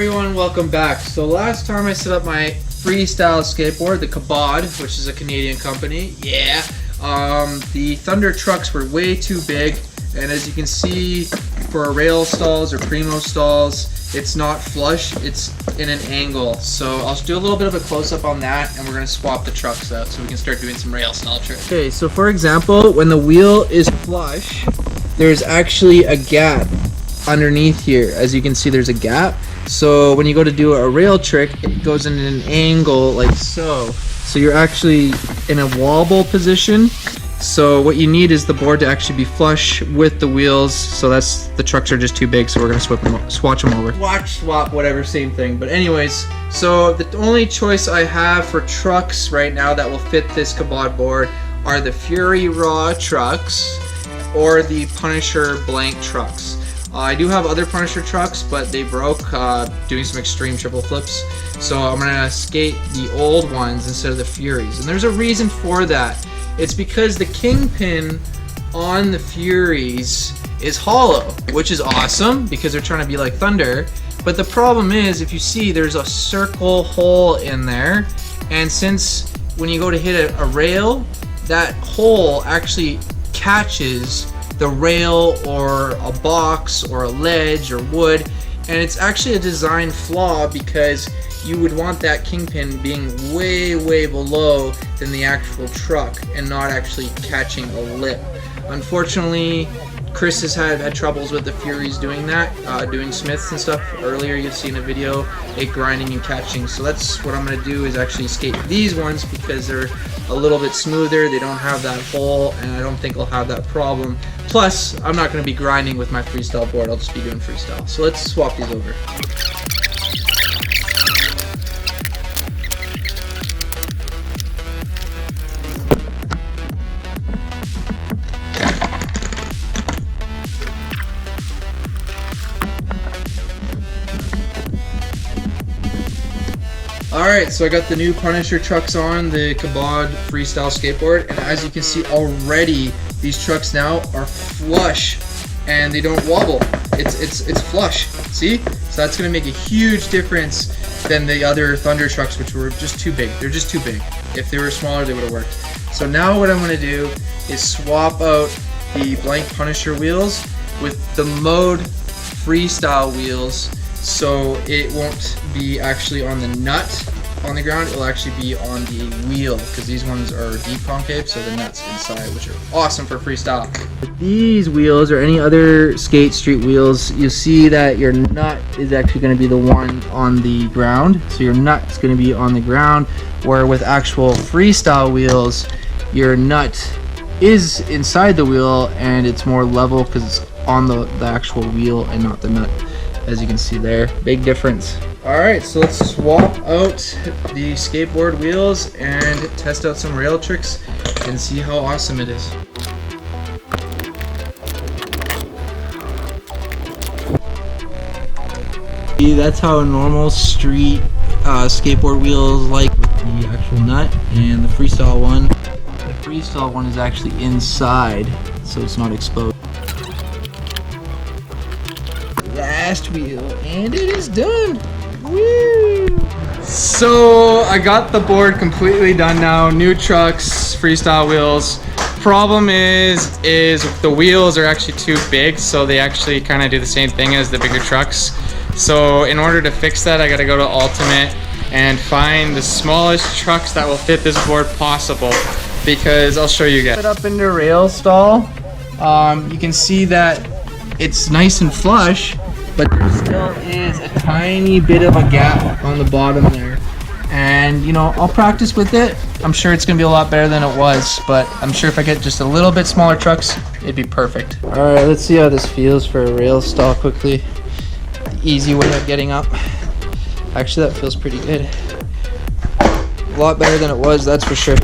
everyone, welcome back. So last time I set up my Freestyle Skateboard, the Kabod, which is a Canadian company. Yeah. The Thunder trucks were way too big, and as you can see, for rail stalls or primo stalls, it's not flush, it's in an angle. So I'll do a little bit of a close-up on that, and we're going to swap the trucks out so we can start doing some rail stall tricks. Okay, so for example, when the wheel is flush, there's actually a gap underneath here. As you can see, there's a gap. So when you go to do a rail trick, it goes in an angle like so. So you're actually in a wobble position. So what you need is the board to actually be flush with the wheels. So that's, the trucks are just too big, so we're gonna swatch them over. Swap, whatever, same thing. But anyways, so the only choice I have for trucks right now that will fit this kabod board are the Fury Raw trucks or the Punisher blank trucks. I do have other Punisher trucks, but they broke doing some extreme triple flips. So I'm gonna skate the old ones instead of the Furies. And there's a reason for that. It's because the kingpin on the Furies is hollow, which is awesome because they're trying to be like Thunder. But the problem is, if you see, there's a circle hole in there. And since when you go to hit a rail, that hole actually catches the rail or a box or a ledge or wood, and it's actually a design flaw because you would want that kingpin being way below than the actual truck and not actually catching a lip. Unfortunately, Chris has had troubles with the Furies doing that, doing Smiths and stuff. Earlier you've seen a video, it grinding and catching. So that's what I'm going to do, is actually skate these ones because they're a little bit smoother, they don't have that hole, and I don't think I'll have that problem. Plus, I'm not going to be grinding with my freestyle board, I'll just be doing freestyle. So let's swap these over. Alright, so I got the new Punisher trucks on, the Kabod Freestyle Skateboard, and as you can see already, these trucks now are flush and they don't wobble. It's flush, see? So that's going to make a huge difference than the other Thunder trucks, which were just too big. They're just too big. If they were smaller, they would have worked. So now what I'm going to do is swap out the blank Punisher wheels with the mode Freestyle wheels, so it won't be actually on the nut on the ground, it'll actually be on the wheel, because these ones are deep concave, so the nuts inside, which are awesome for freestyle. With these wheels or any other skate street wheels, you see that your nut is actually going to be the one on the ground, so your nut is going to be on the ground, where with actual freestyle wheels, your nut is inside the wheel and it's more level because it's on the actual wheel and not the nut. As you can see there, big difference. Alright, so let's swap out the skateboard wheels and test out some rail tricks and see how awesome it is. See, that's how a normal street skateboard wheel is like with the actual nut, and the freestyle one is actually inside, so it's not exposed. Last wheel, and it is done. Woo! So I got the board completely done now. New trucks, freestyle wheels. Problem is the wheels are actually too big, so they actually kind of do the same thing as the bigger trucks. So in order to fix that, I got to go to Ultimate and find the smallest trucks that will fit this board possible. Because I'll show you guys. Put up into rail stall. You can see that it's nice and flush, but there still is a tiny bit of a gap on the bottom there. And you know, I'll practice with it. I'm sure it's gonna be a lot better than it was, but I'm sure if I get just a little bit smaller trucks, it'd be perfect. Alright, let's see how this feels for a rail stall quickly. The easy way of getting up. Actually, that feels pretty good. A lot better than it was, that's for sure.